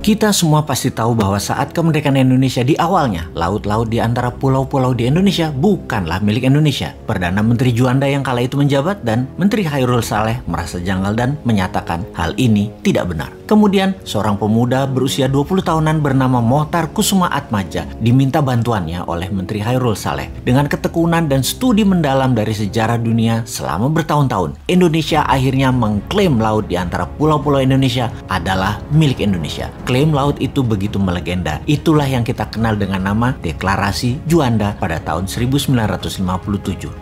Kita semua pasti tahu bahwa saat kemerdekaan Indonesia di awalnya, laut-laut di antara pulau-pulau di Indonesia bukanlah milik Indonesia. Perdana Menteri Juanda yang kala itu menjabat dan Menteri Hairul Saleh merasa janggal dan menyatakan hal ini tidak benar. Kemudian, seorang pemuda berusia 20 tahunan bernama Mohtar Kusuma Atmadja diminta bantuannya oleh Menteri Hairul Saleh. Dengan ketekunan dan studi mendalam dari sejarah dunia selama bertahun-tahun, Indonesia akhirnya mengklaim laut di antara pulau-pulau Indonesia adalah milik Indonesia. Klaim laut itu begitu melegenda. Itulah yang kita kenal dengan nama Deklarasi Juanda pada tahun 1957.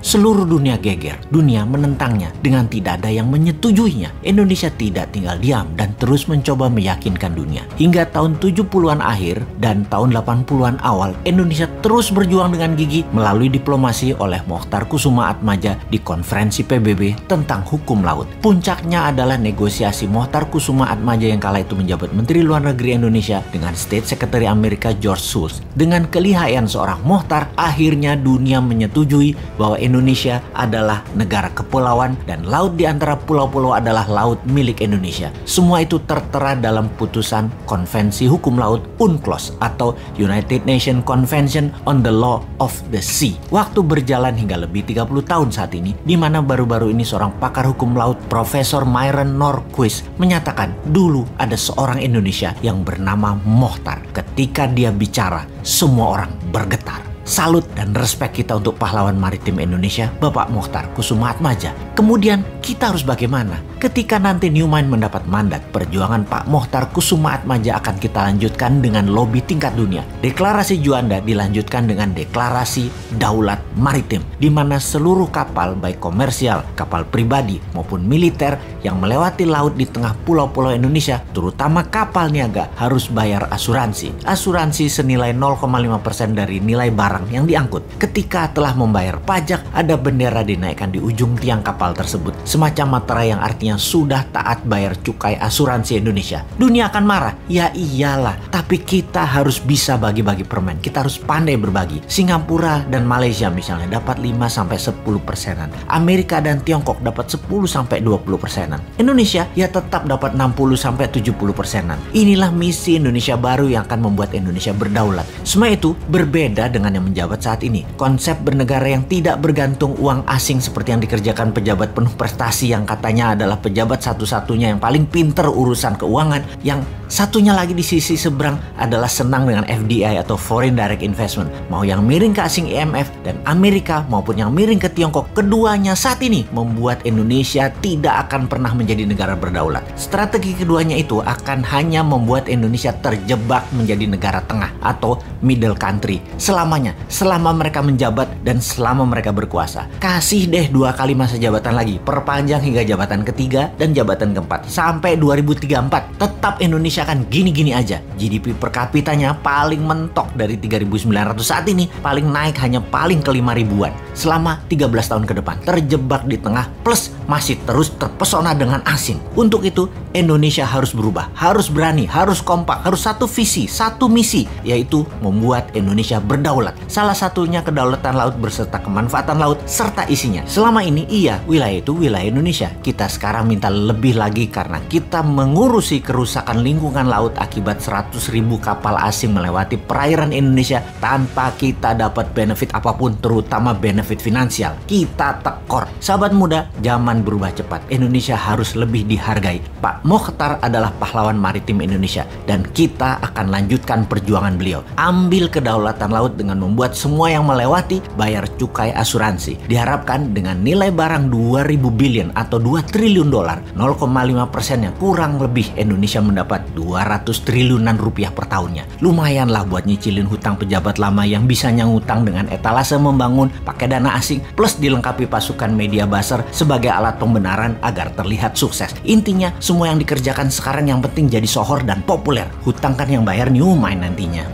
Seluruh dunia geger, dunia menentangnya dengan tidak ada yang menyetujuinya. Indonesia tidak tinggal diam dan terus mencoba meyakinkan dunia. Hingga tahun 70-an akhir dan tahun 80-an awal, Indonesia terus berjuang dengan gigih melalui diplomasi oleh Mohtar Kusuma Atmadja di konferensi PBB tentang hukum laut. Puncaknya adalah negosiasi Mohtar Kusuma Atmadja yang kala itu menjabat Menteri Luar Negeri Indonesia dengan State Secretary Amerika George Shultz. Dengan kelihayan seorang Mohtar, akhirnya dunia menyetujui bahwa Indonesia adalah negara kepulauan dan laut di antara pulau-pulau adalah laut milik Indonesia. Semua itu tertera dalam putusan Konvensi Hukum Laut UNCLOS atau United Nations Convention on the Law of the Sea. Waktu berjalan hingga lebih 30 tahun saat ini, di mana baru-baru ini seorang pakar hukum laut Profesor Myron Norquist menyatakan dulu ada seorang Indonesia yang bernama Mohtar. Ketika dia bicara, semua orang bergetar. Salut dan respek kita untuk pahlawan maritim Indonesia, Bapak Mohtar Kusuma Atmadja. Kemudian kita harus bagaimana? Ketika nanti Newmind mendapat mandat, perjuangan Pak Mohtar Kusuma Atmadja akan kita lanjutkan dengan lobi tingkat dunia. Deklarasi Juanda dilanjutkan dengan deklarasi Daulat Maritim, di mana seluruh kapal baik komersial, kapal pribadi maupun militer yang melewati laut di tengah pulau-pulau Indonesia, terutama kapal niaga, harus bayar asuransi. Asuransi senilai 0,5% dari nilai barang yang diangkut. Ketika telah membayar pajak, ada bendera dinaikkan di ujung tiang kapal tersebut, semacam materai yang artinya sudah taat bayar cukai asuransi Indonesia. Dunia akan marah, ya iyalah, tapi kita harus bisa bagi-bagi permen. Kita harus pandai berbagi. Singapura dan Malaysia misalnya dapat 5-10%. Amerika dan Tiongkok dapat 10-20%. Indonesia ya tetap dapat 60-70%. Inilah misi Indonesia baru yang akan membuat Indonesia berdaulat. Semua itu berbeda dengan yang menjabat saat ini. Konsep bernegara yang tidak bergantung uang asing seperti yang dikerjakan pejabat penuh prestasi yang katanya adalah pejabat satu-satunya yang paling pinter urusan keuangan, yang satunya lagi di sisi seberang adalah senang dengan FDI atau Foreign Direct Investment. Mau yang miring ke asing IMF dan Amerika maupun yang miring ke Tiongkok, keduanya saat ini membuat Indonesia tidak akan pernah menjadi negara berdaulat. Strategi keduanya itu akan hanya membuat Indonesia terjebak menjadi negara tengah atau middle country selamanya, selama mereka menjabat dan selama mereka berkuasa. Kasih deh 2 kali masa jabatan lagi, perpanjang hingga jabatan ketiga dan jabatan keempat sampai 2034. Tetap Indonesia akan gini-gini aja. GDP per kapitanya paling mentok dari 3.900 saat ini, paling naik hanya paling ke 5.000-an selama 13 tahun ke depan. Terjebak di tengah plus masih terus terpesona dengan asing. Untuk itu Indonesia harus berubah, harus berani, harus kompak, harus satu visi, satu misi, yaitu membuat Indonesia berdaulat. Salah satunya kedaulatan laut beserta kemanfaatan laut serta isinya. Selama ini iya, wilayah itu wilayah Indonesia. Kita sekarang minta lebih lagi karena kita mengurusi kerusakan lingkungan laut akibat 100.000 kapal asing melewati perairan Indonesia tanpa kita dapat benefit apapun, terutama benefit finansial. Kita tekor. Sahabat muda, zaman berubah cepat. Indonesia harus lebih dihargai. Pak Mohtar adalah pahlawan maritim Indonesia dan kita akan lanjutkan perjuangan beliau. Ambil kedaulatan laut dengan membuat semua yang melewati bayar cukai asuransi. Diharapkan dengan nilai barang 2.000 billion atau 2 triliun dolar, 0,5%-nya kurang lebih Indonesia mendapat 200 triliunan rupiah per tahunnya. Lumayanlah buat nyicilin hutang pejabat lama yang bisanya ngutang dengan etalase membangun pakai dana asing plus dilengkapi pasukan media buzzer sebagai alat pembenaran agar terlihat sukses. Intinya semua yang dikerjakan sekarang yang penting jadi sohor dan populer. Hutang kan yang bayar Newmind nantinya.